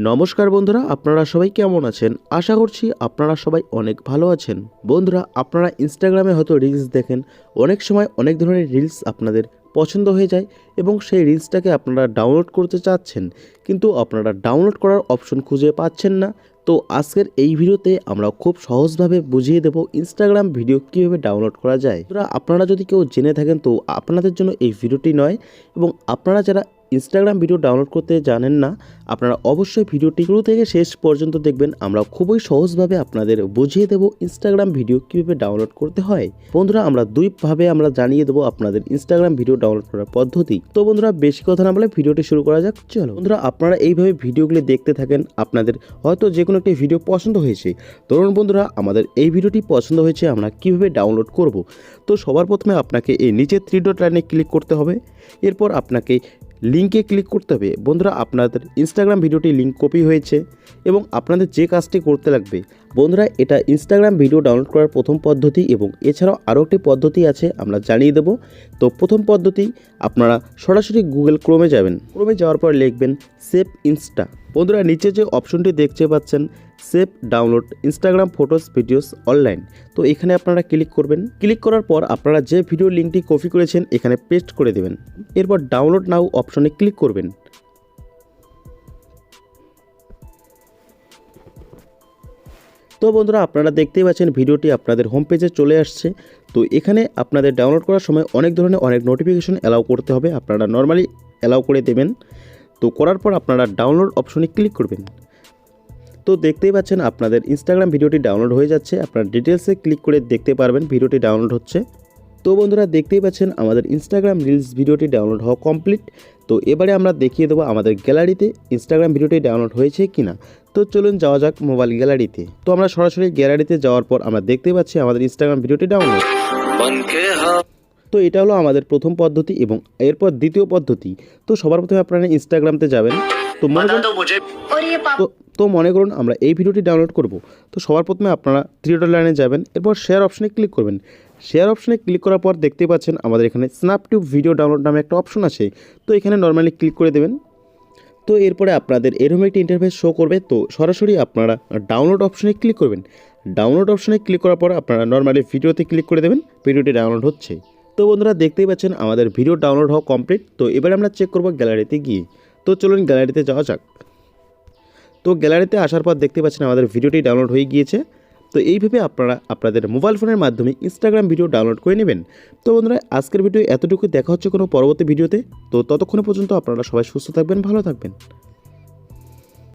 নমস্কার বন্ধুরা, আপনারা সবাই কেমন আছেন? আশা করছি আপনারা সবাই অনেক ভালো আছেন। বন্ধুরা, আপনারা ইনস্টাগ্রামে হয়তো রিলস দেখেন, অনেক সময় অনেক ধরনের রিলস আপনাদের পছন্দ হয়ে যায় এবং সেই রিলসটাকে আপনারা ডাউনলোড করতে চাচ্ছেন, কিন্তু আপনারা ডাউনলোড করার অপশন খুঁজে পাচ্ছেন না। তো আজকের এই ভিডিওতে আমরা খুব সহজভাবে বুঝিয়ে দেব ইনস্টাগ্রাম ভিডিও কীভাবে ডাউনলোড করা যায়। আপনারা যদি কেউ জেনে থাকেন তো আপনাদের জন্য এই ভিডিওটি নয়, এবং আপনারা যারা ইনস্টাগ্রাম ভিডিও ডাউনলোড করতে জানেন না, আপনারা অবশ্যই ভিডিওটি শুরু থেকে শেষ পর্যন্ত দেখবেন। আমরা খুবই সহজভাবে আপনাদের বুঝিয়ে দেব ইনস্টাগ্রাম ভিডিও কীভাবে ডাউনলোড করতে হয়। বন্ধুরা, আমরা দুইভাবে জানিয়ে দেবো আপনাদের ইনস্টাগ্রাম ভিডিও ডাউনলোড করার পদ্ধতি। তো বন্ধুরা, বেশি কথা না বলে ভিডিওটি শুরু করা যাক। চলো বন্ধুরা, আপনারা এইভাবে ভিডিওগুলি দেখতে থাকেন। আপনাদের হয়তো যে কোনো একটি ভিডিও পছন্দ হয়েছে। ধরুন বন্ধুরা, আমাদের এই ভিডিওটি পছন্দ হয়েছে, আমরা কীভাবে ডাউনলোড করব। তো সবার প্রথমে আপনাকে এই নিচে 3 ডট লাইনে ক্লিক করতে হবে। এরপর আপনাকে লিঙ্কে ক্লিক করতে হবে। বন্ধুরা, আপনাদের ইনস্টাগ্রাম ভিডিওটি লিঙ্ক কপি হয়েছে এবং আপনাদের যে কাজটি করতে লাগবে, বন্ধুরা, এটা ইনস্টাগ্রাম ভিডিও ডাউনলোড করার প্রথম পদ্ধতি, এবং এছাড়াও আরও একটি পদ্ধতি আছে, আমরা জানিয়ে দেব। তো প্রথম পদ্ধতি, আপনারা সরাসরি গুগল ক্রোমে যাবেন। ক্রোমে যাওয়ার পর লিখবেন সেভ ইনস্টা। বন্ধুরা, নিচে যে অপশনটি দেখতে পাচ্ছেন save download Instagram photos videos online, তো এখানে আপনারা ক্লিক করবেন। ক্লিক করার পর আপনারা যে ভিডিও লিঙ্কটি কপি করেছেন এখানে পেস্ট করে দেবেন। এরপর ডাউনলোড নাও অপশনে ক্লিক করবেন। তো বন্ধুরা, আপনারা দেখতেই পাচ্ছেন ভিডিওটি আপনাদের হোম পেজে চলে আসছে। তো এখানে আপনাদের ডাউনলোড করার সময় অনেক ধরনের নোটিফিকেশন অ্যালাউ করতে হবে, আপনারা নর্মালি অ্যালাউ করে দেবেন। তো করার পর আপনারা ডাউনলোড অপশনে ক্লিক করবেন। তো দেখতেই পাচ্ছেন আপনাদের ইনস্টাগ্রাম ভিডিওটি ডাউনলোড হয়ে যাচ্ছে। আপনারা ডিটেলসে ক্লিক করে দেখতে পারবেন ভিডিওটি ডাউনলোড হচ্ছে। তো বন্ধুরা, দেখতেই পাচ্ছেন আমাদের ইনস্টাগ্রাম রিলস ভিডিওটি ডাউনলোড হওয়া কমপ্লিট। তো এবারে আমরা দেখিয়ে দেবো আমাদের গ্যালারিতে ইনস্টাগ্রাম ভিডিওটি ডাউনলোড হয়েছে কিনা। তো চলুন যাওয়া যাক মোবাইল গ্যালারিতে। তো আমরা সরাসরি গ্যালারিতে যাওয়ার পর আমরা দেখতে পাচ্ছি আমাদের ইনস্টাগ্রাম ভিডিওটি ডাউনলোড। তো এটা হলো আমাদের প্রথম পদ্ধতি, এবং এরপর দ্বিতীয় পদ্ধতি। তো সবার প্রথমে আপনারা ইনস্টাগ্রামতে যাবেন। তো মনে করুন আমরা এই ভিডিওটি ডাউনলোড করব। তো সবার প্রথমে আপনারা 3 ডট লাইনে যাবেন, এরপর শেয়ার অপশনে ক্লিক করবেন। শেয়ার অপশনে ক্লিক করার পর দেখতে পাচ্ছেন আমাদের এখানে স্ন্যাপটিউব ভিডিও ডাউনলোড নামে একটা অপশন আছে। তো এখানে নর্মালি ক্লিক করে দেবেন। তো এরপরে আপনাদের এরকম একটি ইন্টারফেস শো করবে। তো সরাসরি আপনারা ডাউনলোড অপশনে ক্লিক করবেন। ডাউনলোড অপশনে ক্লিক করার পর আপনারা নর্মালি ভিডিওতে ক্লিক করে দেবেন। ভিডিওটি ডাউনলোড হচ্ছে। তো বন্ধুরা, দেখতেই পাচ্ছেন আমাদের ভিডিও ডাউনলোড হওয়া কমপ্লিট। তো এবারে আমরা চেক করব গ্যালারিতে গিয়ে। তো চলুন গ্যালারিতে যাওয়া যাক। তো গ্যালারিতে আসার পর দেখতে পাচ্ছেন আমাদের ভিডিওটি ডাউনলোড হয়ে গিয়েছে। তো এইভাবে আপনারা আপনাদের মোবাইল ফোনের মাধ্যমে ইনস্টাগ্রাম ভিডিও ডাউনলোড করে নেবেন। তো বন্ধুরা, আজকের ভিডিও এতটুকু। দেখা হচ্ছে কোনো পরবর্তী ভিডিওতে। তো ততক্ষণ পর্যন্ত আপনারা সবাই সুস্থ থাকবেন, ভালো থাকবেন।